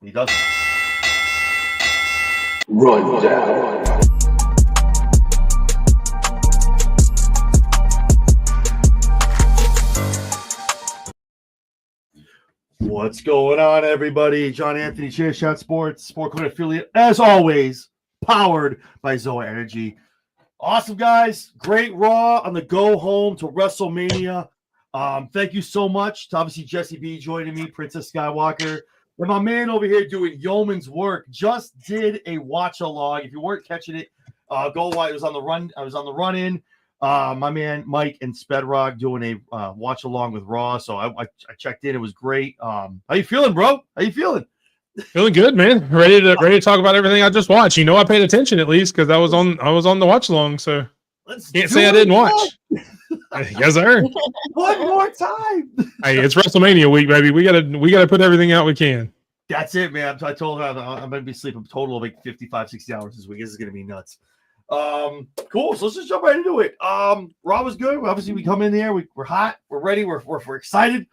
He doesn't. Run down. What's going on, everybody? John Anthony, Chairshot Sports, Sport Code affiliate, as always, powered by Zoa Energy. Awesome, guys. Great Raw on the go home to WrestleMania. Thank you so much to obviously Jesse B joining me, Princess Skywalker, and my man over here doing yeoman's work. Just did a watch along. If you weren't catching it, go watch. It was on the run. I was on the run in. My man Mike and Spedrock doing a watch along with Raw. So I checked in. It was great. How you feeling, bro? How you feeling? Feeling good, man. Ready to talk about everything I just watched. You know, I paid attention at least because I was on the watch along. So can't say I didn't watch. Yes, sir. One more time. Hey, it's WrestleMania week, baby. We gotta put everything out we can. That's it, man. I told her I'm gonna be sleeping a total of like 55, 60 hours this week. This is gonna be nuts. Cool. So let's just jump right into it. Raw was good. Obviously, we come in there. We're hot. We're ready. We're excited.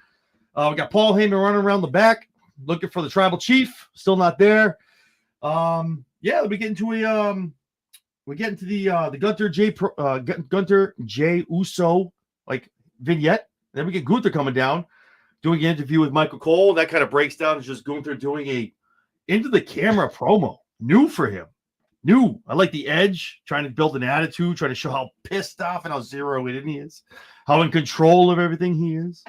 We got Paul Heyman running around the back, looking for the tribal chief. Still not there. Yeah, we get into the Gunther J Uso like vignette. Then we get Gunther coming down, doing an interview with Michael Cole. That kind of breaks down. It's just Gunther doing a into the camera promo. New for him. New. I like the edge, trying to build an attitude, trying to show how pissed off and how zeroed in he is, how in control of everything he is.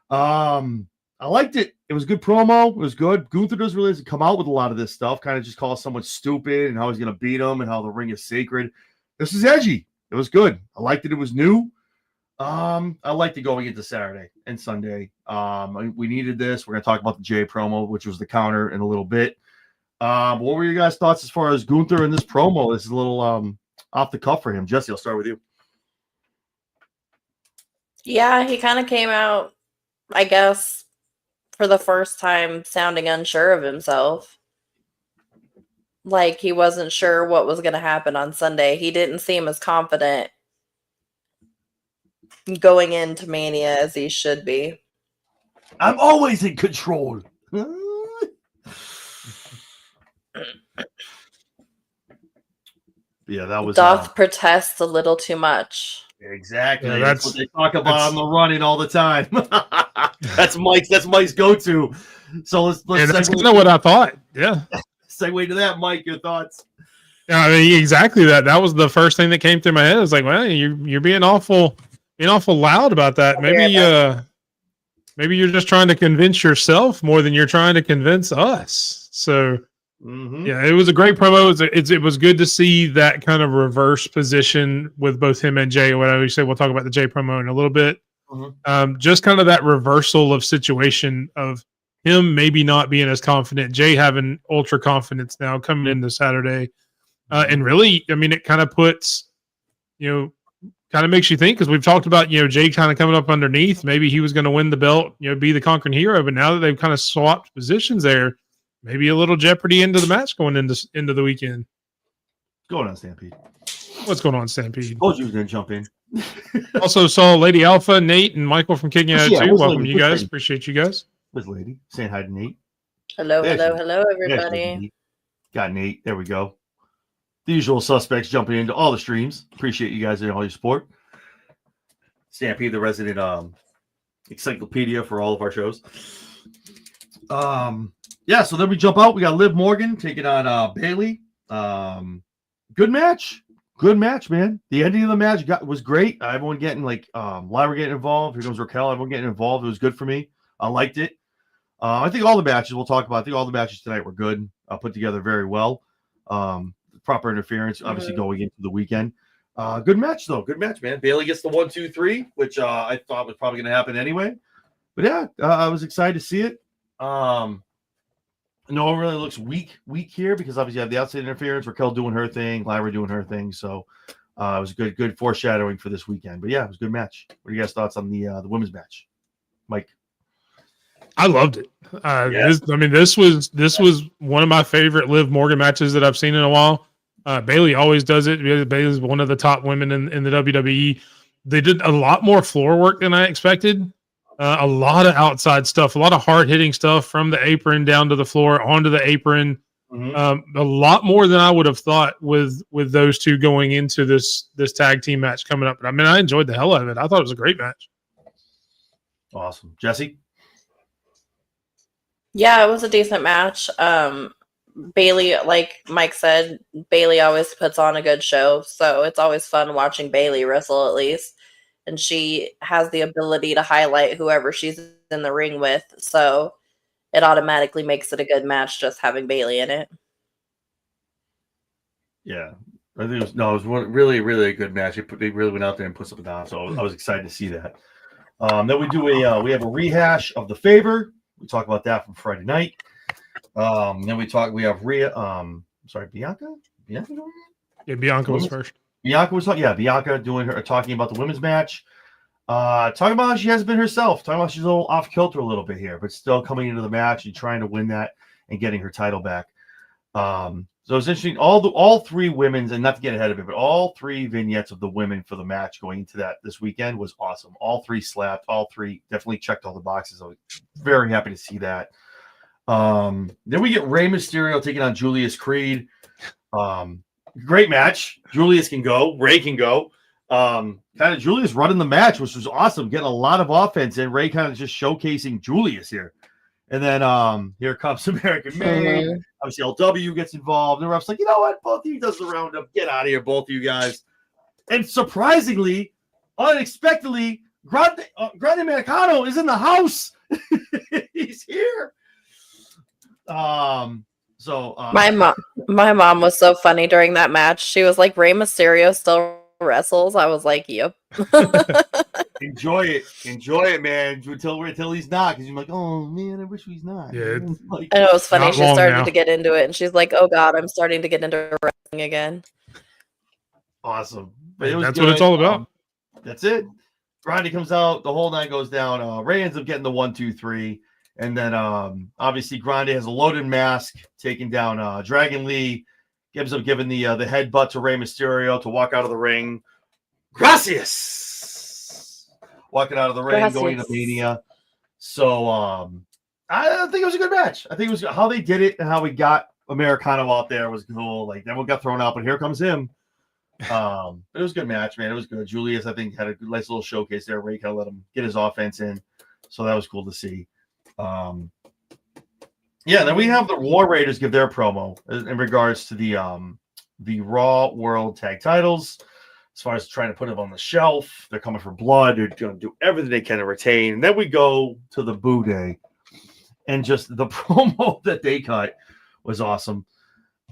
I liked it. It was a good promo. It was good. Gunther doesn't really come out with a lot of this stuff, kind of just calls someone stupid and how he's going to beat him and how the ring is sacred. This is edgy. It was good. I liked it. It was new. I liked it going into Saturday and Sunday. We needed this. We're going to talk about the Jay promo, which was the counter in a little bit. What were your guys' thoughts as far as Gunther in this promo? This is a little off the cuff for him. Jesse, I'll start with you. Yeah, he kind of came out, I guess, for the first time sounding unsure of himself. Like he wasn't sure what was going to happen on Sunday. He didn't seem as confident going into Mania as he should be. I'm always in control. Yeah, that was Doth protest a little too much. Exactly. Yeah, that's what they talk about on the running all the time. That's Mike's go-to. So let's that's kind of what I thought. Yeah. Segue to that, Mike. Your thoughts? Yeah, I mean, exactly that. That was the first thing that came through my head. It's like, well, you're being awful loud about that. Maybe you're just trying to convince yourself more than you're trying to convince us. So. Mm-hmm. Yeah, it was a great promo. It was good to see that kind of reverse position with both him and Jay. Whatever you say, we'll talk about the Jay promo in a little bit. Mm-hmm. Just kind of that reversal of situation of him maybe not being as confident, Jay having ultra confidence now coming into Saturday. And really, I mean, it kind of puts, kind of makes you think, because we've talked about, Jay kind of coming up underneath. Maybe he was going to win the belt, be the conquering hero. But now that they've kind of swapped positions there, maybe a little jeopardy into the match going into the weekend. What's going on, Stampede? What's going on, Stampede? Told you was going to jump in. Also saw Lady Alpha, Nate, and Michael from Kicking Out too. Welcome, you guys. Appreciate you guys. Where's Lady? Saying hi to Nate. Hello, everybody. Got Nate. There we go. The usual suspects jumping into all the streams. Appreciate you guys and all your support. Stampede, the resident encyclopedia for all of our shows. Yeah, so then we jump out. We got Liv Morgan taking on Bayley. Good match, man. The ending of the match was great. Everyone getting Lyra getting involved. Here comes Raquel. Everyone getting involved. It was good for me. I liked it. I think all the matches we'll talk about. I think all the matches tonight were good. Put together very well. Proper interference, obviously going into the weekend. Good match though. Good match, man. Bayley gets the 1, 2, 3, which I thought was probably going to happen anyway. But yeah, I was excited to see it. No one really looks weak here because obviously you have the outside interference, Raquel doing her thing, Lyra doing her thing. So it was good foreshadowing for this weekend. But yeah, it was a good match. What are you guys' thoughts on the women's match, Mike? I loved it. This was one of my favorite Liv Morgan matches that I've seen in a while. Bayley always does it. Bayley's one of the top women in the WWE. They did a lot more floor work than I expected. A lot of outside stuff, a lot of hard hitting stuff from the apron down to the floor, onto the apron. A lot more than I would have thought with those two going into this tag team match coming up. But I mean, I enjoyed the hell out of it. I thought it was a great match. Awesome. Jesse? Yeah, it was a decent match. Bailey, like Mike said, Bailey always puts on a good show, so it's always fun watching Bailey wrestle at least. And she has the ability to highlight whoever she's in the ring with, so it automatically makes it a good match just having Bailey in it. Yeah. I think it was one really, really a good match. They really went out there and put something down, so I was excited to see that. Then we do we have a rehash of the favor. We talk about that from Friday night. Then we have Bianca? Bianca? Yeah, Bianca was first. Bianca was Bianca talking about the women's match. Talking about how she hasn't been herself. Talking about she's a little off kilter a little bit here, but still coming into the match and trying to win that and getting her title back. So it's interesting. All three women's, and not to get ahead of it, but all three vignettes of the women for the match going into that this weekend was awesome. All three slapped. All three definitely checked all the boxes. I was very happy to see that. Then we get Rey Mysterio taking on Julius Creed. Great match. Julius can go. Rey can go. Kind of Julius running the match, which was awesome. Getting a lot of offense, and Rey kind of just showcasing Julius here. And then here comes American Made. Obviously, LW gets involved. And the ref's like, you know what? Both of you does the roundup. Get out of here, both of you guys. And surprisingly, unexpectedly, Grande Americano is in the house. He's here. My mom was so funny during that match. She was like, Rey Mysterio still wrestles. I was like, yep. Enjoy it, man. Until he's not, because you're like, oh man, I wish he's not. Yeah, like, I know it was funny. She started now to get into it, and she's like, oh god, I'm starting to get into wrestling again. Awesome. But that's good. What it's all about. That's it. Grande comes out, the whole night goes down. Rey ends up getting the 1, 2, 3. And then obviously Grande has a loaded mask, taking down Dragon Lee, ends up giving the headbutt to Rey Mysterio to walk out of the ring. Gracias! Walking out of the ring, going to Mania. So I think it was a good match. I think it was how they did it and how we got Americano out there was cool. Like, everyone got thrown out, but here comes him. It was a good match, man. It was good. Julius, I think, had a nice little showcase there. Rey kind of let him get his offense in. So that was cool to see. Then we have the War Raiders give their promo in regards to the Raw World Tag Titles. As far as trying to put them on the shelf, they're coming for blood. They're going to do everything they can to retain. And then we go to the Boo Day, and just the promo that they cut was awesome.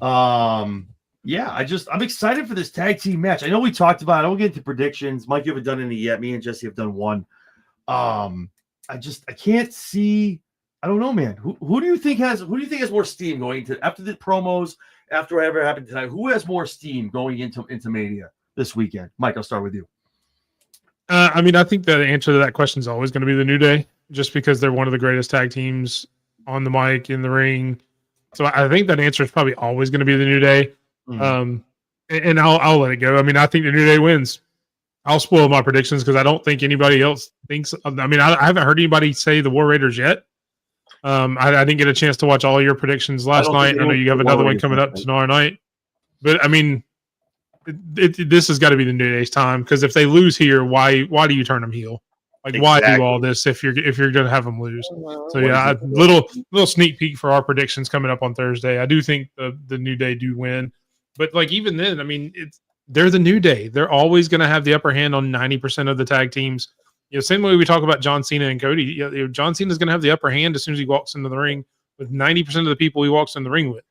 I'm excited for this tag team match. I know we talked about it. I won't get into predictions. Mike, you haven't done any yet. Me and Jesse have done one. I can't see. I don't know, man. Who do you think has more steam going into after the promos, after whatever happened tonight? Who has more steam going into Mania this weekend? Mike, I'll start with you. I mean, I think the answer to that question is always going to be the New Day, just because they're one of the greatest tag teams on the mic, in the ring. So I think that answer is probably always going to be the New Day. And I'll let it go. I mean, I think the New Day wins. I'll spoil my predictions because I don't think anybody else thinks. I mean, I haven't heard anybody say the War Raiders yet. I didn't get a chance to watch all your predictions last night. I know you have another one coming up tomorrow night. But I mean, this has got to be the New Day's time, because if they lose here, why do you turn them heel? Like, why do all this if you're going to have them lose? So yeah, little sneak peek for our predictions coming up on Thursday. I do think the New Day do win, but like, even then, I mean, they're the New Day. They're always going to have the upper hand on 90% of the tag teams. Same way we talk about John Cena and Cody. John Cena is going to have the upper hand as soon as he walks into the ring with 90% of the people he walks in the ring with.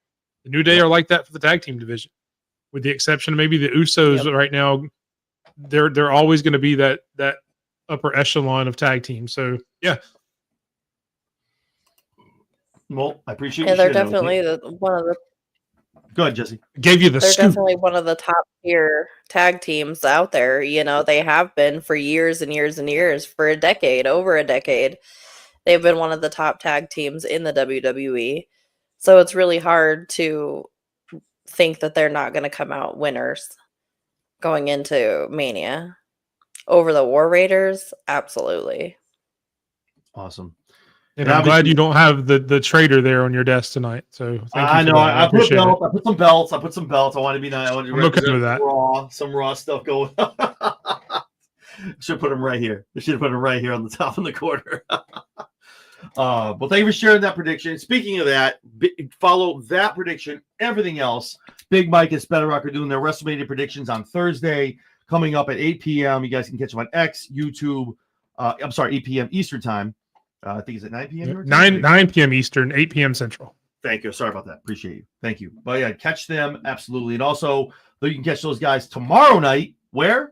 The New Day are like that for the tag team division, with the exception of maybe the Usos. Yep. Right now, they're always going to be that upper echelon of tag teams. So yeah. Well, I appreciate. Yeah, they're definitely one of the. Go ahead, Jesse. Gave you the They're scoop. definitely one of the top tier tag teams out there. They have been for years and years and years, for over a decade. They've been one of the top tag teams in the WWE. So it's really hard to think that they're not going to come out winners going into Mania. Over the War Raiders, absolutely. Awesome. And And I'm glad obviously- you don't have the trader there on your desk tonight. So thank you I for know. that. I put appreciate it. belts. I put some belts. I put some belts. I want to be nice. I want to I'm okay represent with that. some raw stuff going. Should put them right here. I should have put them right here on the top in the corner. Well, thank you for sharing that prediction. Speaking of that, follow that prediction. Everything else. Big Mike and Spedder Rock are doing their WrestleMania predictions on Thursday, coming up at 8 p.m. You guys can catch them on X, YouTube. I'm sorry, 8 p.m. Eastern time. I think it's at 9 p.m. your time? 9 p.m. Eastern, 8 p.m. Central. Thank you. Sorry about that. Appreciate you. Thank you. But yeah, catch them absolutely. And also, you can catch those guys tomorrow night. Where?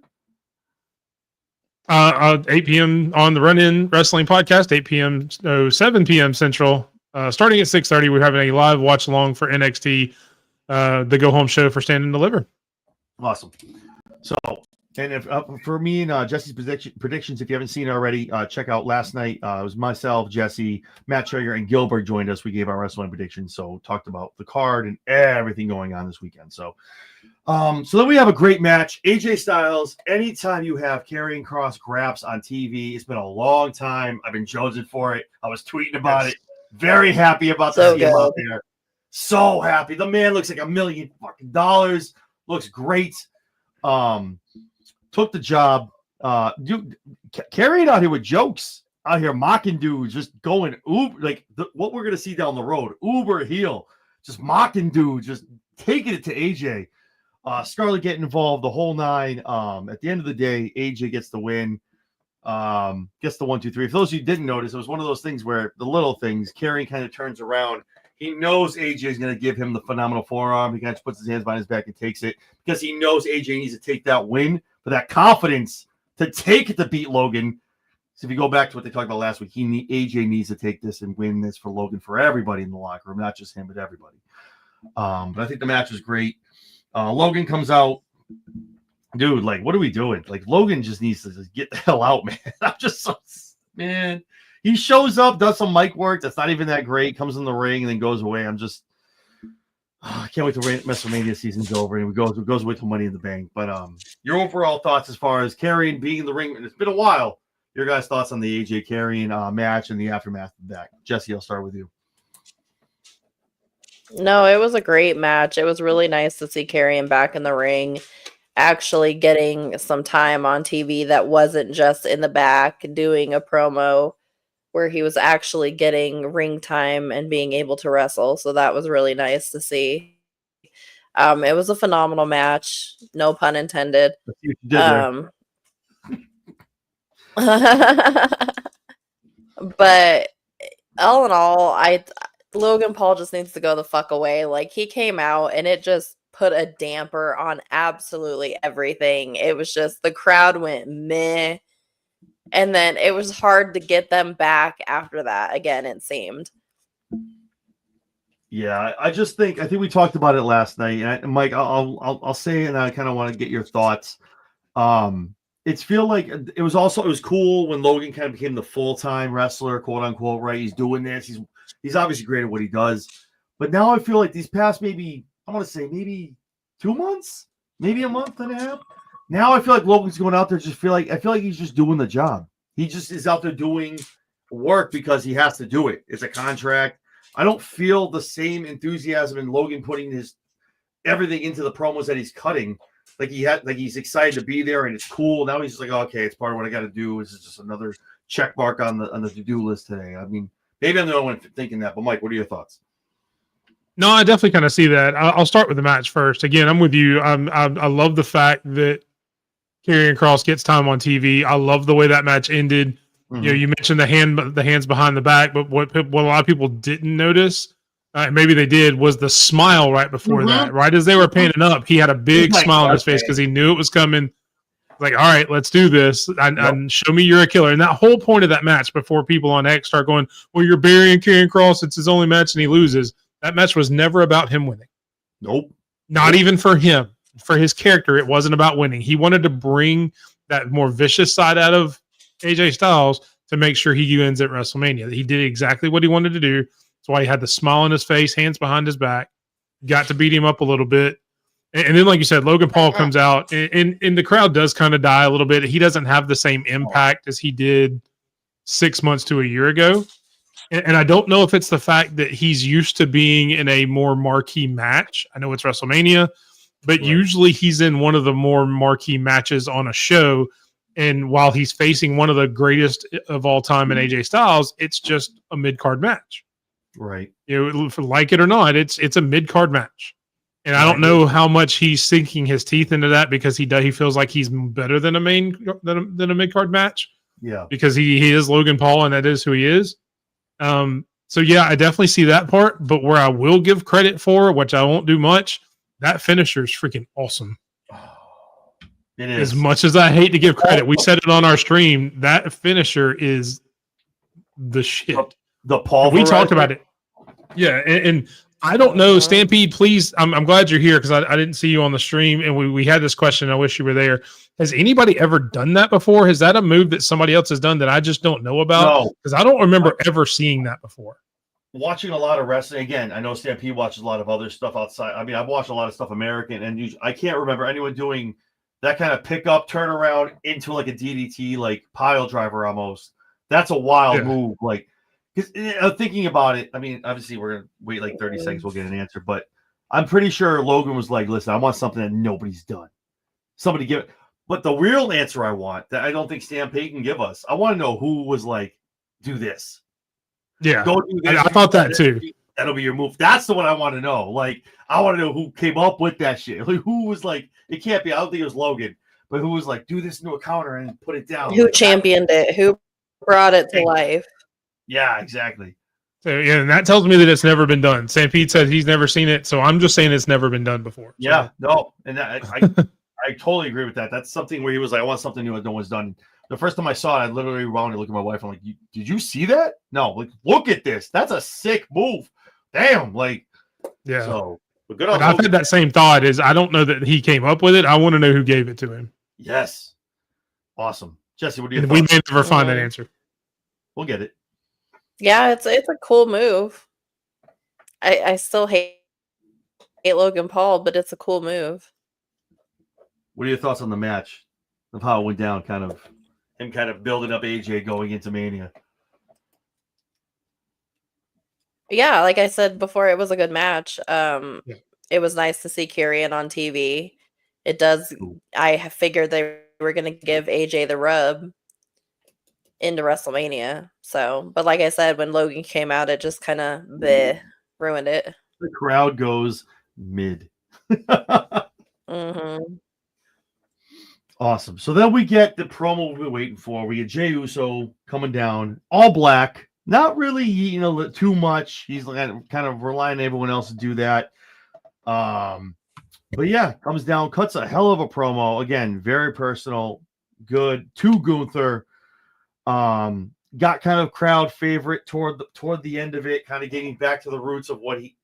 8 p.m. on the Run In Wrestling Podcast, 8 p.m. 7 p.m. Central. Starting at 6:30, we're having a live watch along for NXT, the Go Home show for Stand and Deliver. Awesome. So, and if for me and Jesse's predictions, if you haven't seen it already, check out last night. It was myself, Jesse, Matt Traeger, and Gilbert joined us. We gave our wrestling predictions, so talked about the card and everything going on this weekend. So then we have a great match. AJ Styles, anytime you have Karrion Kross Graps on TV, it's been a long time. I've been jonesing for it. I was tweeting about it. Very happy about So to see him good. out there. So happy. The man looks like $1 million fucking dollars. Looks great. Took the job. Dude, carrying out here with jokes out here, mocking dudes, just going uber, like what we're gonna see down the road. Uber heel, just mocking dudes, just taking it to AJ. Scarlett getting involved, the whole nine. At the end of the day, AJ gets the win. Gets the 1, 2, 3. For those of you who didn't notice, it was one of those things where the little things, Karrion kind of turns around. He knows AJ is going to give him the phenomenal forearm. He kind of puts his hands behind his back and takes it because he knows AJ needs to take that win for that confidence to take it to beat Logan. So if you go back to what they talked about last week, AJ needs to take this and win this for Logan, for everybody in the locker room, not just him, but everybody. But I think the match was great. Logan comes out. Dude, like, what are we doing? Like, Logan just needs to just get the hell out, man. I'm just so, man. He shows up, does some mic work that's not even that great, comes in the ring, and then goes away. I'm just, I can't wait till WrestleMania season's over and it goes away till Money in the Bank. But your overall thoughts as far as Karrion being in the ring, and it's been a while. Your guys' thoughts on the AJ Karrion match and the aftermath of that. Jesse, I'll start with you. No, it was a great match. It was really nice to see Karrion back in the ring, actually getting some time on TV that wasn't just in the back doing a promo, where he was actually getting ring time and being able to wrestle. So that was really nice to see. It was a phenomenal match, no pun intended. Let's see what you did there. But all in all, Logan Paul just needs to go the fuck away. Like, he came out and it just put a damper on absolutely everything. It was just, the crowd went meh. And then it was hard to get them back after that again, it seemed. Yeah, I think we talked about it last night. And Mike, I'll say it, and I kind of want to get your thoughts. It's feel like it was cool when Logan kind of became the full-time wrestler, quote unquote, right? He's doing this. He's obviously great at what he does. But now I feel like these past maybe 2 months, maybe a month and a half. Now I feel like Logan's going out there. I feel like he's just doing the job. He just is out there doing work because he has to do it. It's a contract. I don't feel the same enthusiasm in Logan putting his everything into the promos that he's cutting. Like he's excited to be there and it's cool. Now he's just like, okay, it's part of what I got to do. This is just another check mark on the to-do list today. I mean, maybe I'm the only one thinking that, but Mike, what are your thoughts? No, I definitely kind of see that. I'll start with the match first. Again, I'm with you. I love the fact that Karrion Kross gets time on TV. I love the way that match ended. Mm-hmm. You know, you mentioned the hands behind the back, but what a lot of people didn't notice, maybe they did, was the smile right before that. Right as they were panning up, he had a big smile on his face because he knew it was coming. Like, all right, let's do this, and show me you're a killer. And that whole point of that match, before people on X start going, well, you're burying Karrion Kross, it's his only match and he loses. That match was never about him winning. Nope. Not even for him. For his character, it wasn't about winning. He wanted to bring that more vicious side out of AJ Styles to make sure he wins at WrestleMania. He did exactly what he wanted to do. That's why he had the smile on his face, hands behind his back, got to beat him up a little bit. And then, like you said, Logan Paul comes out, and the crowd does kind of die a little bit. He doesn't have the same impact as he did 6 months to a year ago. And I don't know if it's the fact that he's used to being in a more marquee match. I know it's WrestleMania, but usually he's in one of the more marquee matches on a show. And while he's facing one of the greatest of all time in AJ Styles, it's just a mid-card match. Right. You know, like it or not, it's a mid-card match. And I don't know how much he's sinking his teeth into that because he feels like he's better than a mid-card match. Yeah. Because he is Logan Paul and that is who he is. So yeah, I definitely see that part, but where I will give credit for, which I won't do much, that finisher is freaking awesome. It is. As much as I hate to give credit, we said it on our stream, that finisher is the shit. The Paul. We talked about it. Yeah, and I don't know, Stampede, please, I'm glad you're here because I didn't see you on the stream, and we had this question. I wish you were there. Has anybody ever done that before? Is that a move that somebody else has done that I just don't know about? No. Because I don't remember ever seeing that before. Watching a lot of wrestling, again, I know Stampede watches a lot of other stuff outside. I mean, I've watched a lot of stuff American, and I can't remember anyone doing that kind of pickup, turnaround into like a DDT, like pile driver almost. That's a wild move. Like, because thinking about it, I mean, obviously we're going to wait like 30 seconds, we'll get an answer, but I'm pretty sure Logan was like, listen, I want something that nobody's done. Somebody give it. But the real answer I want that I don't think Stampede can give us, I want to know who was like, do this. Yeah. Go do this. I thought that too. That'll be your move. That's the one I want to know. Like, I want to know who came up with that shit. Like, who was like, it can't be, I don't think it was Logan, but who was like, do this into a counter and put it down. Who championed it? Who brought it to life? Yeah, exactly. So yeah, and that tells me that it's never been done. Stampede said he's never seen it, so I'm just saying it's never been done before. So. Yeah, no, and I totally agree with that. That's something where he was like, I want something new that no one's done. The first time I saw it, I literally wound to look at my wife. I'm like, did you see that? No, like, look at this. That's a sick move. Damn, like, yeah. So, but good on I've had that same thought. Is I don't know that he came up with it. I want to know who gave it to him. Yes, awesome, Jesse. What do you? We may never find that answer. We'll get it. Yeah, it's a cool move. I still hate Logan Paul, but it's a cool move. What are your thoughts on the match of how it went down? Kind of him kind of building up AJ going into Mania. Yeah, like I said before, it was a good match. It was nice to see Kyrian on TV. It does. I figured they were going to give AJ the rub into WrestleMania. So, but like I said, when Logan came out, it just kind of ruined it. The crowd goes mid. Awesome. So then we get the promo we've been waiting for. We get Jey Uso coming down, all black. Not really, too much. He's kind of relying on everyone else to do that. But yeah, comes down, cuts a hell of a promo. Again, very personal, good to Gunther. Got kind of crowd favorite toward the end of it, kind of getting back to the roots of what he.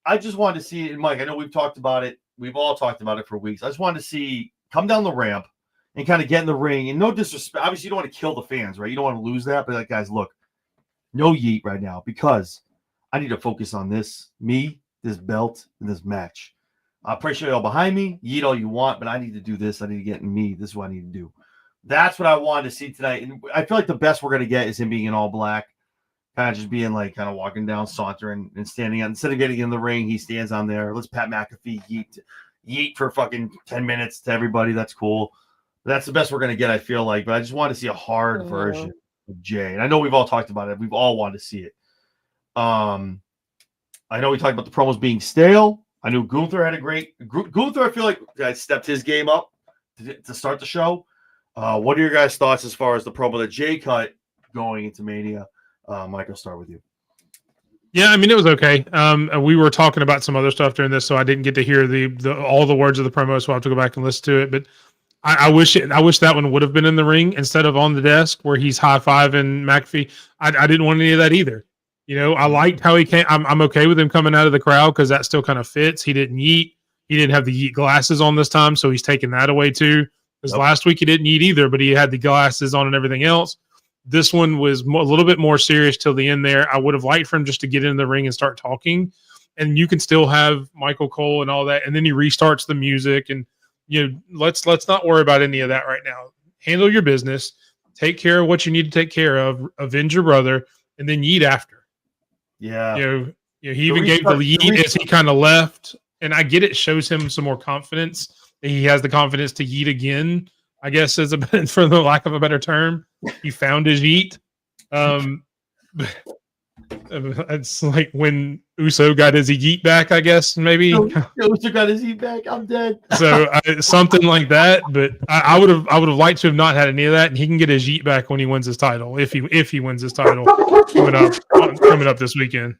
I just wanted to see it, Mike. I know we've talked about it. We've all talked about it for weeks. I just wanted to see come down the ramp and kind of get in the ring. And no disrespect, obviously you don't want to kill the fans, right? You don't want to lose that. But like, guys, look, no yeet right now because I need to focus on this belt, and this match. I appreciate y'all behind me. Yeet all you want, but I need to do this. I need to get in me. This is what I need to do. That's what I wanted to see tonight. And I feel like the best we're going to get is him being in all black, kind of just being like kind of walking down, sauntering and standing on. Instead of getting in the ring, he stands on there. Let's Pat McAfee yeet for fucking 10 minutes to everybody. That's cool. That's the best we're going to get, I feel like. But I just want to see a hard version of Jey. And I know we've all talked about it. We've all wanted to see it. I know we talked about the promos being stale. I knew Gunther had a great Gunther. I feel like guys stepped his game up to start the show. What are your guys' thoughts as far as the promo that Jey cut going into Mania? Mike, I'll start with you. Yeah, I mean it was okay. We were talking about some other stuff during this, so I didn't get to hear all the words of the promo, so I'll have to go back and listen to it. But I wish that one would have been in the ring instead of on the desk where he's high-fiving McAfee. I didn't want any of that either. I liked how he came. I'm okay with him coming out of the crowd because that still kind of fits. He didn't yeet. He didn't have the yeet glasses on this time, so he's taking that away too. Because last week he didn't yeet either, but he had the glasses on and everything else. This one was a little bit more serious till the end there. I would have liked for him just to get in the ring and start talking, and you can still have Michael Cole and all that, and then he restarts the music, and let's not worry about any of that right now. Handle your business. take care of what you need to take care of, avenge your brother, and then yeet after. Yeah. He even gave the yeet as he kind of left. And I get it shows him some more confidence. He has the confidence to yeet again, I guess, for the lack of a better term. He found his yeet. It's like when Uso got his yeet back, I guess, maybe. Uso got his yeet back. I'm dead. So something like that. But I would have liked to have not had any of that. And he can get his yeet back when he wins his title, if he wins his title coming up this weekend.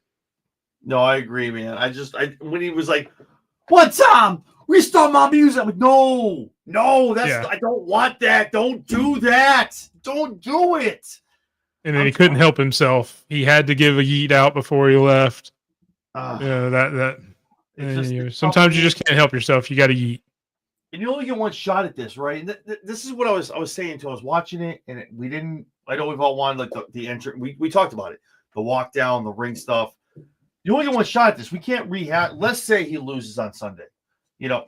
No, I agree, man. When he was like, "One time, restart my music," I'm like, no, I don't want that. Don't do that. Don't do it. And then he couldn't help himself. He had to give a yeet out before he left. Sometimes you just can't help yourself. You got to yeet. And you only get one shot at this, right? And this is what I was saying until I was watching it, and we didn't. I know we've all wanted like the entry. We talked about it, the walk down, the ring stuff. You only get one shot at this. We can't rehash. Let's say he loses on Sunday. Either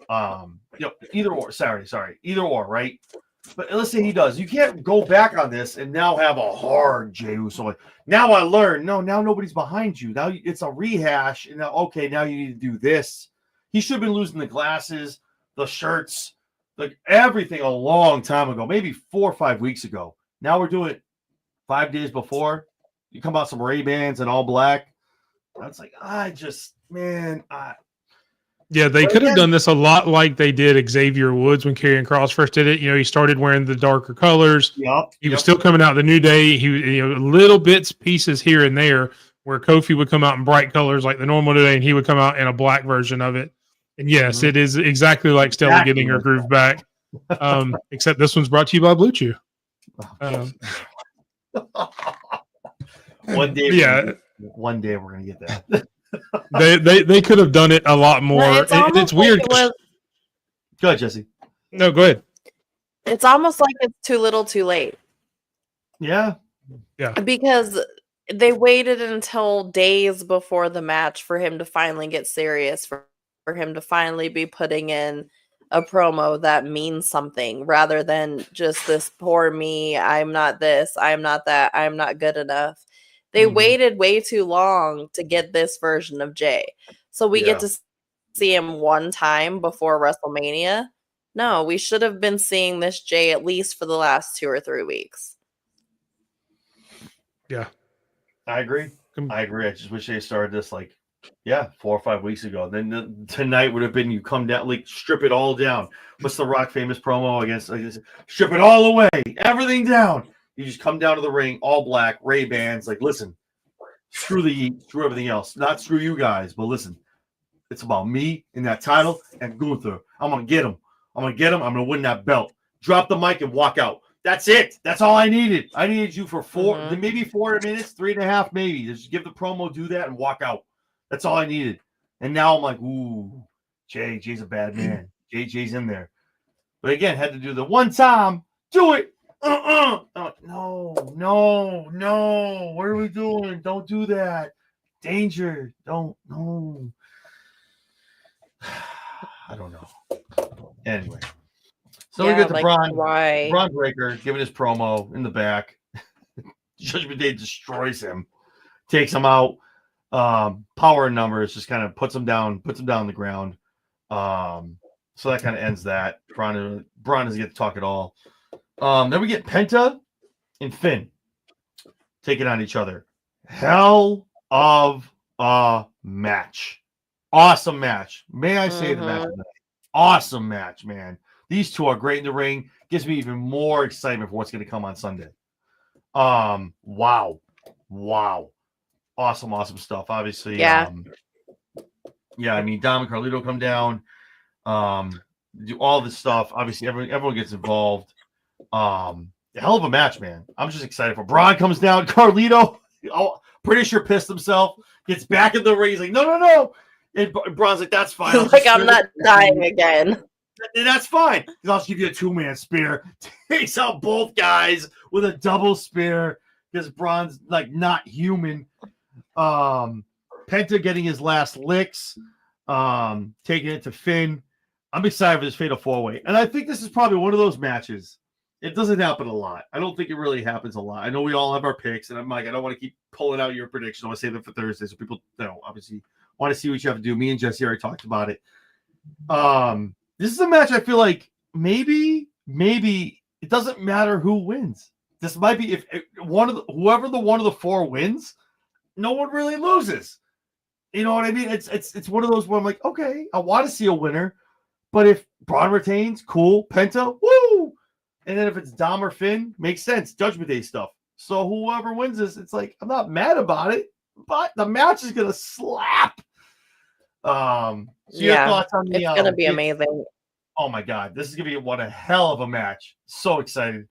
or. Sorry, either or, right? But let's say he does. You can't go back on this and now have a hard Jey Uso. Like, now I learned. No, now nobody's behind you. Now it's a rehash. And now you need to do this. He should have been losing the glasses, the shirts, like everything a long time ago, maybe 4 or 5 weeks ago. Now we're doing it 5 days before. You come out some Ray-Bans and all black. That's like, Yeah, they could have done this a lot like they did Xavier Woods when Karrion Kross first did it. He started wearing the darker colors. He was still coming out the New Day. He little pieces here and there where Kofi would come out in bright colors like the normal New Day, and he would come out in a black version of it. And yes, it is exactly like Stella getting her groove back. Except this one's brought to you by Blue Chew. One day we're gonna get that. they could have done it a lot more. It's weird. Go ahead, Jesse. No, go ahead. It's almost like it's too little, too late. Yeah. Because they waited until days before the match for him to finally get serious, for him to finally be putting in a promo that means something, rather than just this poor me. I'm not this. I'm not that. I'm not good enough. They waited way too long to get this version of Jey. So we get to see him one time before WrestleMania. No, we should have been seeing this Jey at least for the last 2 or 3 weeks. Yeah. I agree. I just wish they started this 4 or 5 weeks ago. Then tonight would have been you come down, like strip it all down. What's the Rock famous promo against strip it all away, everything down. You just come down to the ring, all black, Ray-Bans. Like, listen, screw the Yeet, screw everything else. Not screw you guys, but listen, it's about me and that title and Gunther. I'm going to get him. I'm going to win that belt. Drop the mic and walk out. That's it. That's all I needed. I needed you for maybe 4 minutes, 3.5 maybe. Just give the promo, do that, and walk out. That's all I needed. And now I'm like, ooh, Jay's a bad man. Jay's in there. But again, had to do the one time, do it. No. What are we doing? Don't do that. Danger. Don't. No. I don't know. Anyway. So we get to Braun Breaker giving his promo in the back. Judgment Day destroys him. Takes him out. Power and numbers just kind of puts him down on the ground. So that kind of ends that. Braun doesn't get to talk at all. Then we get Penta and Finn taking on each other. Hell of a match. Awesome match. May I say the match? Awesome match, man. These two are great in the ring. Gives me even more excitement for what's going to come on Sunday. Wow. Awesome stuff. Obviously. Yeah. I mean, Dom and Carlito come down. Do all this stuff. Obviously, everyone gets involved. Hell of a match, man. I'm just excited for Braun comes down. Carlito, pretty sure pissed himself, gets back in the ring. He's like, no. And Braun's like, that's fine. Like, I'm not dying again. And that's fine. I'll give you a 2-man spear. Takes out both guys with a double spear because Braun's like not human. Penta getting his last licks, taking it to Finn. I'm excited for this Fatal 4-Way. And I think this is probably one of those matches. It doesn't happen a lot. I don't think it really happens a lot. I know we all have our picks, and I'm like, I don't want to keep pulling out your predictions. I want to save them for Thursday, so people, obviously want to see what you have to do. Me and Jesse already talked about it. This is a match I feel like maybe it doesn't matter who wins. This might be if whoever one of the four wins, no one really loses. You know what I mean? It's one of those where I'm like, okay, I want to see a winner, but if Braun retains, cool. Penta, woo! And then if it's Dom or Finn, makes sense. Judgment Day stuff. So whoever wins this, it's like I'm not mad about it, but the match is gonna slap. So your thoughts on the? It's gonna be amazing. Oh my god, this is gonna be one a hell of a match. So excited.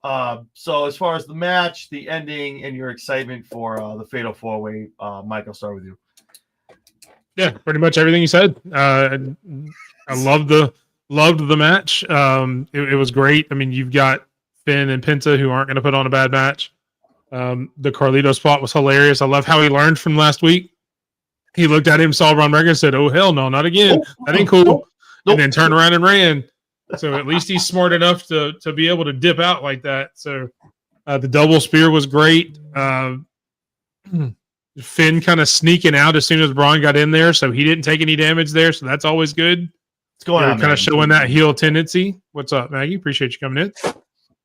So as far as the match, the ending, and your excitement for the Fatal 4-Way, Mike, I'll start with you. Yeah, pretty much everything you said. I loved the match. It was great. I mean, you've got Finn and Penta who aren't going to put on a bad match. The Carlito spot was hilarious. I love how he learned from last week. He looked at him, saw Ron Reagan, and said, "Oh hell no, not again. That ain't cool." Nope. And then turned around and ran. So at least he's smart enough to be able to dip out like that. So the double spear was great. Finn kind of sneaking out as soon as Braun got in there, so he didn't take any damage there. So that's always good. What's going on? Kind of showing that heel tendency. What's up, Maggie? Appreciate you coming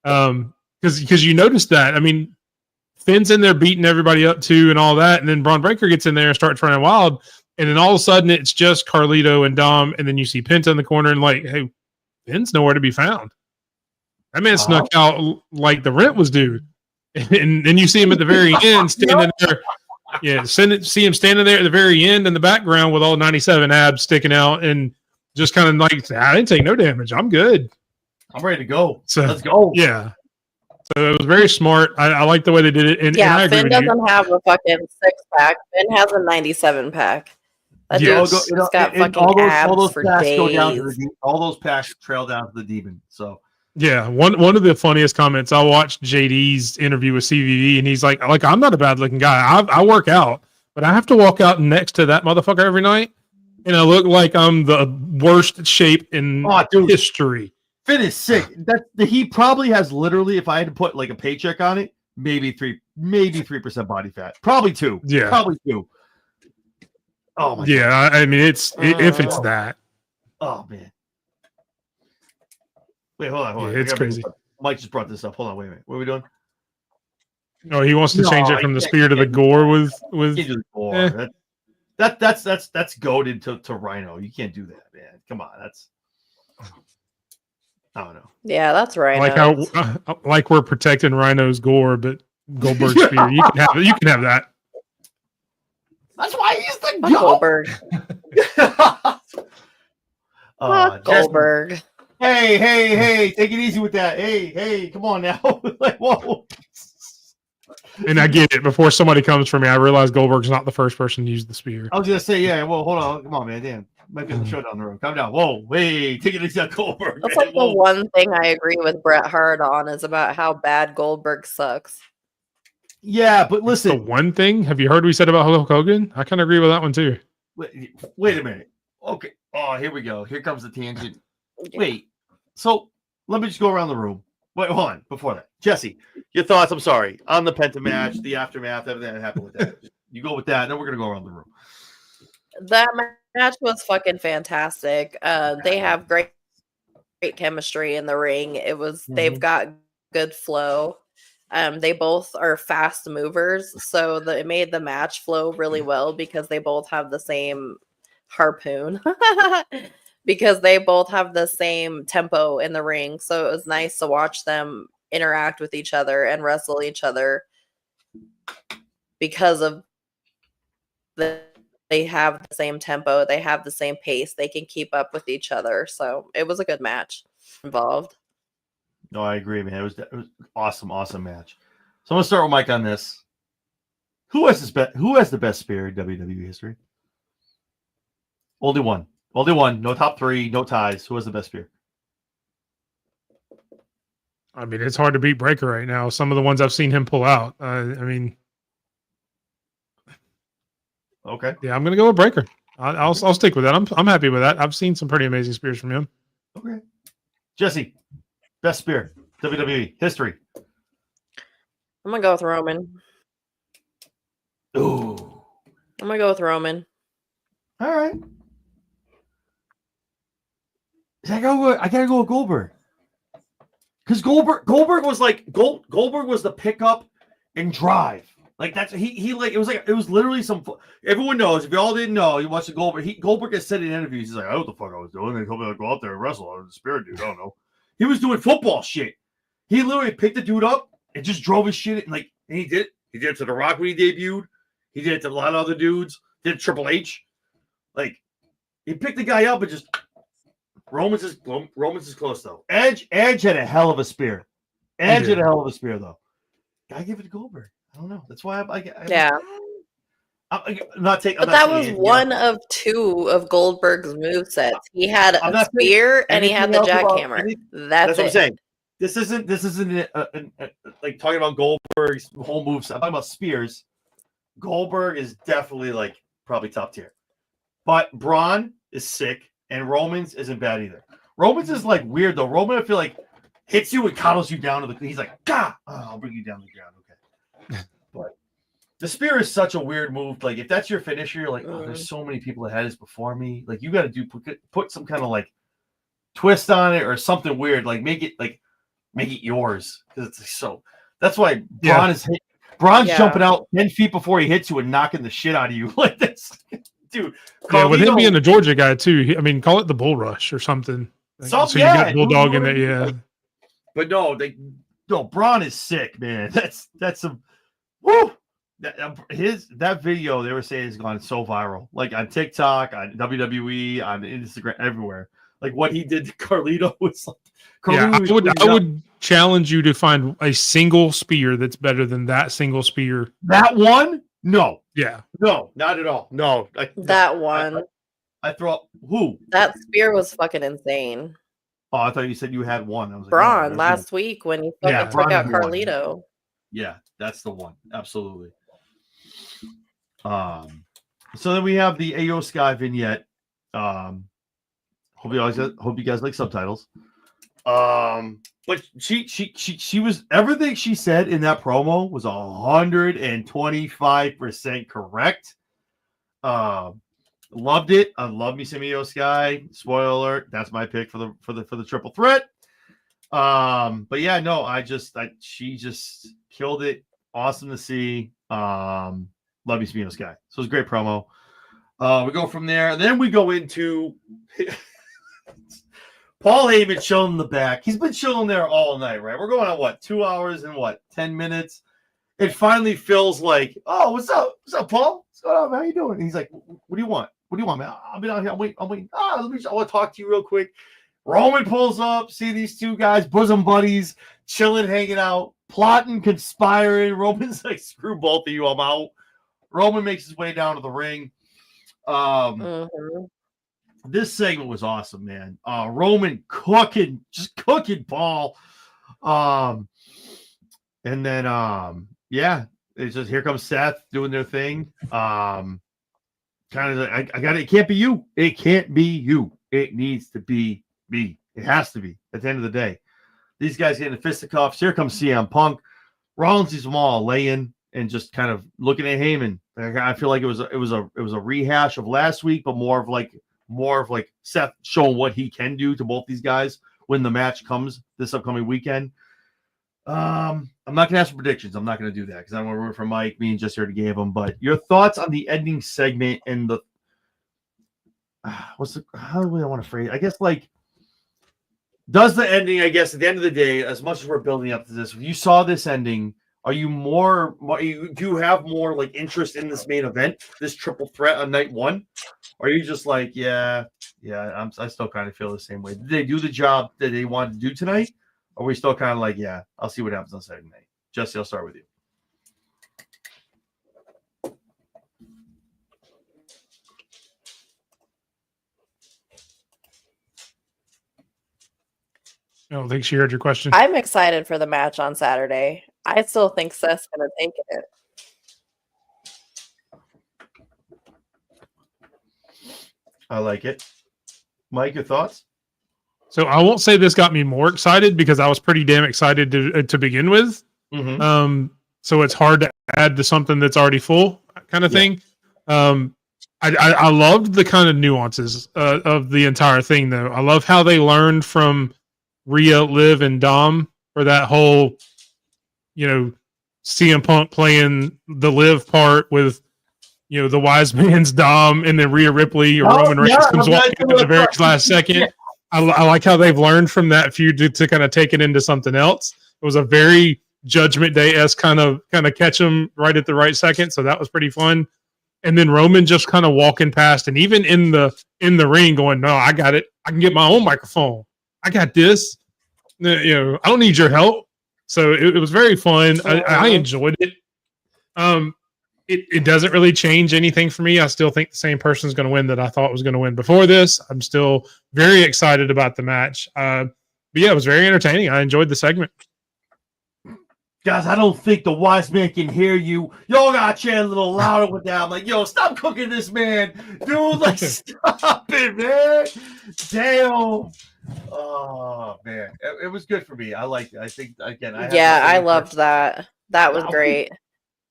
in. Because you noticed that. I mean, Finn's in there beating everybody up too, and all that, and then Braun Breaker gets in there and starts running wild, and then all of a sudden it's just Carlito and Dom, and then you see Penta in the corner, and like, hey, Finn's nowhere to be found. That man snuck out like the rent was due, and then you see him at the very end standing there. Yeah, see him standing there at the very end in the background with all 97 abs sticking out, and just kind of like, I didn't take no damage. I'm good. I'm ready to go. So let's go. Yeah. So it was very smart. I like the way they did it. And I agree Finn doesn't have a fucking 6-pack. Finn has a 97-pack. That dude's got fucking abs for days. All those packs trail down to the demon. So yeah, one of the funniest comments, I watched JD's interview with CVV, and he's like I'm not a bad looking guy. I work out, but I have to walk out next to that motherfucker every night, and I look like I'm the worst shape in history. Finn is sick. He probably has literally, if I had to put like a paycheck on it, maybe 3% body fat, probably 2. Yeah, probably 2. Oh my God. I mean if it's that. Oh man. Wait, hold on. Yeah, it's crazy. Mike just brought this up. Hold on, wait a minute. What are we doing? Oh, he wants to change it from the spear to the gore with gore. That's goaded to Rhino. You can't do that, man. Come on, that's I don't know. Yeah, that's Rhino. Like we're protecting Rhino's gore, but Goldberg's spear. You can have that. That's why he's the GOAT. Goldberg. Goldberg. Hey, take it easy with that. Hey, come on now. Like, whoa. And I get it. Before somebody comes for me, I realize Goldberg's not the first person to use the spear. I was gonna say, yeah. Well, hold on. Come on, man. Damn, might be on the show down the road. Calm down. Whoa, hey, take it easy on Goldberg. That's like the one thing I agree with Bret Hart on is about how bad Goldberg sucks. Yeah, but listen. The one thing, have you heard what we said about Hulk Hogan? I kind of agree with that one too. Wait a minute. Okay. Oh, here we go. Here comes the tangent. Wait. So let me just go around the room. Wait, hold on. Before that, Jesse, your thoughts? I'm sorry on the Penta match, the aftermath, everything that happened with that. You go with that, and then we're gonna go around the room. That match was fucking fantastic. They have great chemistry in the ring. They've got good flow. They both are fast movers, so it made the match flow really well because they both have the same harpoon. Because they both have the same tempo in the ring. So it was nice to watch them interact with each other and wrestle each other because of they have the same tempo, they have the same pace, they can keep up with each other. So it was a good match involved. No, I agree, man. It was awesome match. So I'm gonna start with Mike on this. Who has the best spear in WWE history? Only one. No top 3, no ties. Who has the best spear? I mean, it's hard to beat Breaker right now. Some of the ones I've seen him pull out. Okay. Yeah, I'm gonna go with Breaker. I'll stick with that. I'm happy with that. I've seen some pretty amazing spears from him. Okay. Jesse, best spear, WWE history. I'm gonna go with Roman. Ooh. I'm gonna go with Roman. All right. I gotta go with Goldberg. Because Goldberg was like Goldberg was the pickup and drive. Like that's he like it was literally some. Everyone knows. If y'all didn't know, you watched the Goldberg. Goldberg has said in interviews, he's like, I know what the fuck I was doing. They told me to go out there and wrestle. I was a spirit dude. I don't know. He was doing football shit. He literally picked the dude up and just drove his shit. And he did. He did it to The Rock when he debuted. He did it to a lot of other dudes. Did Triple H. Like he picked the guy up and just. Roman's is close though. Edge had a hell of a spear. Edge had a hell of a spear though. Gotta give it to Goldberg. I don't know. That's why I'm not taking. But that was one of two of Goldberg's movesets. He had a spear and he had the jackhammer. That's what I'm saying. This isn't like talking about Goldberg's whole moves. I'm talking about spears. Goldberg is definitely like probably top tier, but Braun is sick. And Roman's isn't bad either. Roman's is like weird though. Roman, I feel like, hits you and coddles you down to the. He's like, "Gah, I'll bring you down to the ground." Okay, but the spear is such a weird move. Like if that's your finisher, you're like, "Oh, there's so many people that had this before me." Like you got to put some kind of like twist on it or something weird. Like make it yours because it's so. That's why Braun's jumping out 10 feet before he hits you and knocking the shit out of you like this. Dude, yeah, with him being a Georgia guy too. I mean, call it the Bull Rush or something. So you got Bulldog in it, yeah. But no, Braun is sick, man. That's some. Woo! That video they were saying has gone so viral, like on TikTok, on WWE, on Instagram, everywhere. Like what he did to Carlito was like. I would challenge you to find a single spear that's better than that single spear. That one? No. Yeah. No, not at all. No. That one. I throw who? That spear was fucking insane. Oh, I thought you said you had one. I was like, Braun last week when he fucking took out Carlito. Yeah, that's the one. Absolutely. So then we have the AO Sky vignette. Hope you guys like subtitles. But she was everything she said in that promo was 125% correct. Loved it. I love me some AO Sky. Spoiler alert, that's my pick for the triple threat. But yeah, no, she just killed it. Awesome to see. Love me some AO Sky. So it was a great promo. We go from there, and then we go into Paul Heyman chilling in the back. He's been chilling there all night, right? We're going on 2 hours and 10 minutes. It finally feels like, oh, what's up? What's up, Paul? What's going on, man? How you doing? And he's like, what do you want? What do you want, man? I've been out here. I'm waiting. I want to talk to you real quick. Roman pulls up, see these two guys, bosom buddies, chilling, hanging out, plotting, conspiring. Roman's like, screw both of you, I'm out. Roman makes his way down to the ring. This segment was awesome, man. Roman cooking Paul. And then it's just here comes Seth doing their thing. Kind of like, I got it. It can't be you. It can't be you. It needs to be me. It has to be at the end of the day. These guys getting the fisticuffs. Here comes CM Punk. Rollins sees them all laying and just kind of looking at Heyman. I feel like it was a rehash of last week, but more of like Seth showing what he can do to both these guys when the match comes this upcoming weekend. I'm not gonna ask for predictions. I'm not gonna do that because I don't want to root for Mike. Me and just here to give them. But your thoughts on the ending segment and the how do I want to phrase it? I guess like does the ending, I guess, at the end of the day, as much as we're building up to this, if you saw this ending, do you have more like interest in this main event, this triple threat on night one? Or are you just like, I still kind of feel the same way. Did they do the job that they wanted to do tonight? Or are we still kind of like, I'll see what happens on Saturday night? Jesse, I'll start with you. I don't think she heard your question. I'm excited for the match on Saturday. I still think Seth's going to take it. I like it. Mike, your thoughts? So I won't say this got me more excited because I was pretty damn excited to begin with. Mhm. So it's hard to add to something that's already full kind of Yeah. thing. I loved the kind of nuances of the entire thing, though. I love how they learned from Rhea, Liv, and Dom for that whole, CM Punk playing the Liv part with, the wise man's Dom, and then Rhea Ripley or Oh, Roman Reigns yeah, comes I'm walking glad in at the you- very last second. Yeah. I like how they've learned from that feud to kind of take it into something else. It was a very Judgment Day-esque kind of catch them right at the right second, so that was pretty fun. And then Roman just kind of walking past, and even in the ring, going, "No, I got it. I can get my own microphone. I got this. I don't need your help." So it was very fun. I enjoyed it. It doesn't really change anything for me. I still think the same person's going to win that I thought was going to win before this. I'm still very excited about the match. But yeah, it was very entertaining. I enjoyed the segment. Guys, I don't think the wise man can hear you. Y'all gotta chant a little louder with that. I'm like, yo, stop cooking this man. Dude, like, stop it, man. Damn. Oh, man. It was good for me. I liked it. I think, again, I loved that. That was great.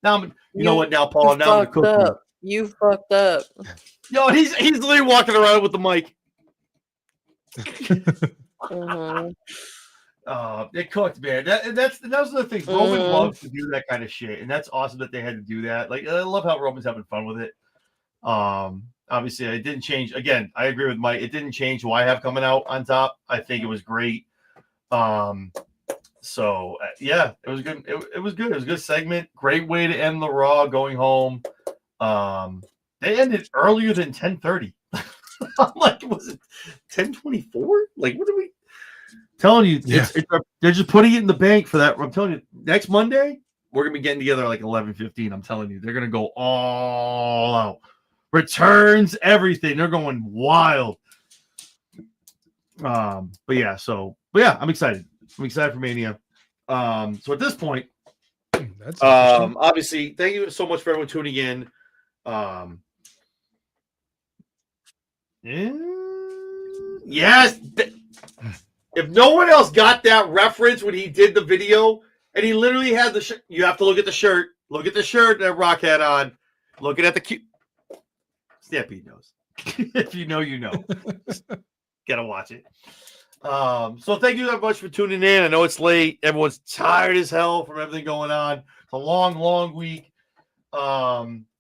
Now, you know what now, Paul? Now I'm going to cook you. You fucked up. Yo, he's literally walking around with the mic. Mm-hmm. It cooked, man. That was the thing. Roman loves to do that kind of shit, and that's awesome that they had to do that. Like, I love how Roman's having fun with it. Obviously, it didn't change. Again, I agree with Mike. It didn't change who I have coming out on top. I think it was great. So yeah, it was good. It was good. It was a good segment. Great way to end the Raw. Going home. They ended earlier than 10:30. I'm like, was it 10:24? Like, what are we? Telling you, Yeah. they're just putting it in the bank for that. I'm telling you, next Monday we're gonna be getting together like 11:15. I'm telling you, they're gonna go all out. Returns, everything. They're going wild. But yeah, I'm excited. I'm excited for Mania. So at this point, That's interesting. obviously, thank you so much for everyone tuning in. Yes. If no one else got that reference when he did the video, and he literally had the shirt, you have to look at the shirt. Look at the shirt that Rock had on. Looking at the cute. Stampede knows. If you know, you know. Gotta watch it. So thank you so much for tuning in. I know it's late. Everyone's tired as hell from everything going on. It's a long, long week.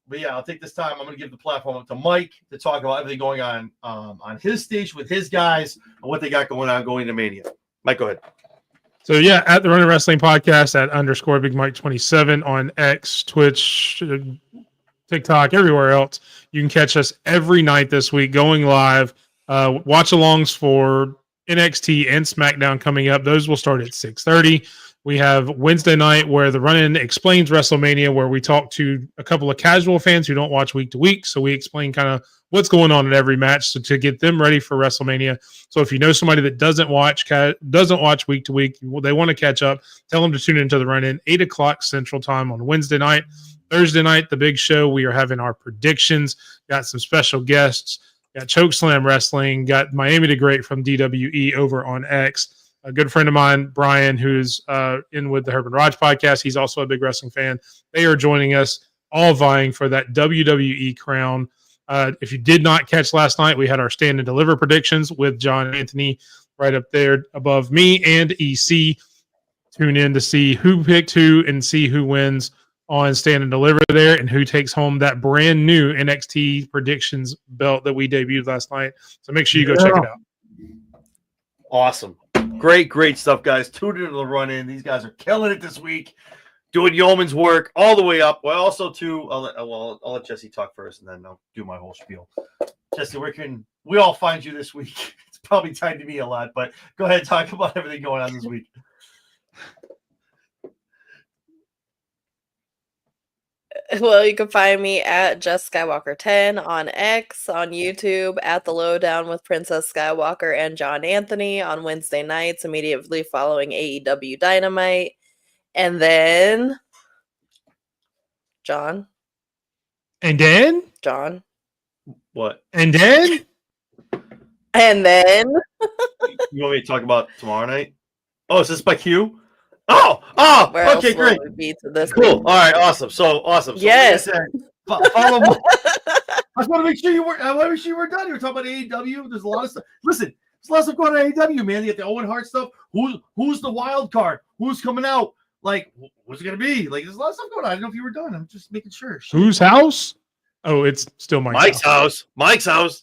But yeah, I'll take this time. I'm going to give the platform up to Mike to talk about everything going on his station with his guys and what they got going on going into Mania. Mike, go ahead. So yeah, at the Running Wrestling Podcast at _ Big Mike 27 on X, Twitch, TikTok, everywhere else. You can catch us every night this week going live. Watch alongs for NXT and SmackDown coming up. Those will start at 6:30. We have Wednesday night where the Run-In explains WrestleMania, where we talk to a couple of casual fans who don't watch week to week. So we explain kind of what's going on in every match so to get them ready for WrestleMania. So if you know somebody that doesn't watch week to week, they want to catch up, tell them to tune into the Run-In, 8 o'clock Central Time on Wednesday night. Thursday night, the big show, we are having our predictions. Got some special guests. Got Chokeslam Wrestling. Got Miami the Great from DWE over on X. A good friend of mine, Brian, who's in with the Herb and Raj podcast. He's also a big wrestling fan. They are joining us, all vying for that WWE crown. If you did not catch last night, we had our Stand and Deliver predictions with John Anthony right up there above me and EC. Tune in to see who picked who and see who wins on Stand and Deliver there and who takes home that brand new NXT predictions belt that we debuted last night. So make sure you go check it out. Awesome. Great stuff, guys. Tune into the Run-In. These guys are killing it this week, doing yeoman's work all the way up. Well, also too, I'll let Jesse talk first, and then I'll do my whole spiel. Jesse, where can we all find you this week? It's probably tied to me a lot, but go ahead and talk about everything going on this week. Well, you can find me at Jess Skywalker 10 on X, on YouTube, at The Lowdown with Princess Skywalker and John Anthony on Wednesday nights, immediately following AEW Dynamite. And then John. And then? What? And then? And then? You want me to talk about tomorrow night? Oh, is this by Q? Where else Okay, will great. we be to this? Cool. All right, awesome. So awesome. So Yes. like I said, follow me. I just want to make sure you were. I want to make sure you were done. You were talking about AEW. There's a lot of stuff. Listen, there's a lot of stuff going on AEW, man. You get the Owen Hart stuff. Who's the wild card? Who's coming out? Like, what's it gonna be? Like, there's a lot of stuff going on. I didn't know if you were done. I'm just making sure. Whose house? Oh, it's still Mike's house. Mike's house.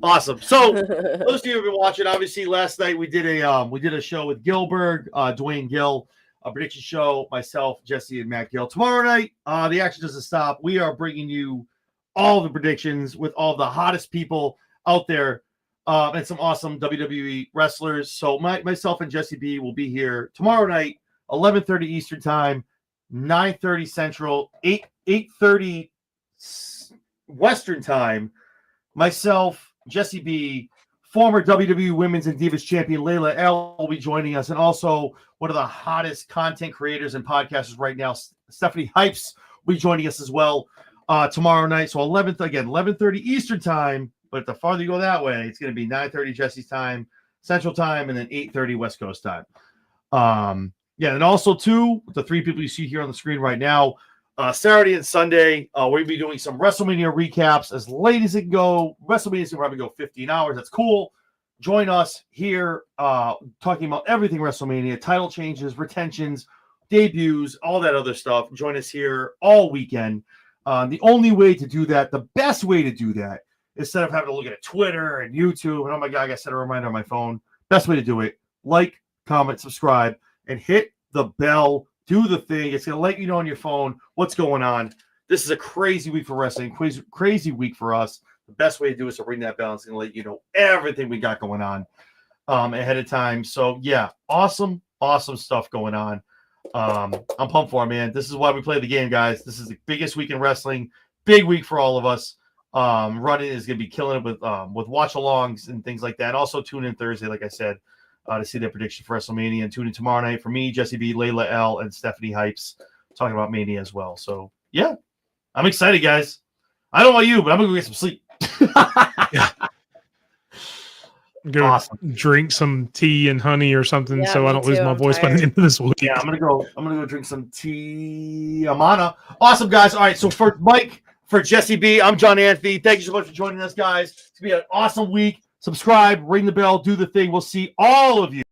Awesome. So those of you who've been watching, obviously last night we did a show with Gilbert, Dwayne Gill, a prediction show, myself, Jesse, and Matt Gill. Tomorrow night, the action doesn't stop. We are bringing you all the predictions with all the hottest people out there, and some awesome WWE wrestlers. So myself and Jesse B will be here tomorrow night, 11:30 Eastern Time, 9:30 Central, 8:30 Western Time. Myself, Jesse B, former WWE Women's and Divas Champion Layla L will be joining us, and also one of the hottest content creators and podcasters right now, Stephanie Hypes, will be joining us as well tomorrow night. So 11:30 Eastern Time, but the farther you go that way, it's going to be 9:30 Jesse's time, Central Time, and then 8:30 West Coast time. And also too, the three people you see here on the screen right now, Saturday and Sunday, we'll be doing some WrestleMania recaps as late as it can go. WrestleMania is going to probably go 15 hours. That's cool. Join us here talking about everything WrestleMania, title changes, retentions, debuts, all that other stuff. Join us here all weekend. The only way to do that, the best way to do that, instead of having to look at Twitter and YouTube, and oh my God, I got to set a reminder on my phone. Best way to do it, like, comment, subscribe, and hit the bell. Do the thing. It's going to let you know on your phone what's going on. This is a crazy week for wrestling, crazy week for us. The best way to do it is to ring that bell. It's going to let you know everything we got going on ahead of time. So, yeah, awesome stuff going on. I'm pumped for it, man. This is why we play the game, guys. This is the biggest week in wrestling. Big week for all of us. Running is going to be killing it with watch-alongs and things like that. And also tune in Thursday, like I said, to see their prediction for WrestleMania, and tune in tomorrow night for me, Jesse B, Layla L, and Stephanie Hypes talking about Mania as well. So, yeah, I'm excited, guys. I don't know about you, but I'm going to go get some sleep. Go awesome. Drink some tea and honey or something so I don't lose my voice by the end of this week. Yeah, I'm gonna go drink some tea. Amana. Awesome, guys. All right, so for Mike, for Jesse B, I'm John Anthony. Thank you so much for joining us, guys. It's gonna be an awesome week. Subscribe, ring the bell, do the thing. We'll see all of you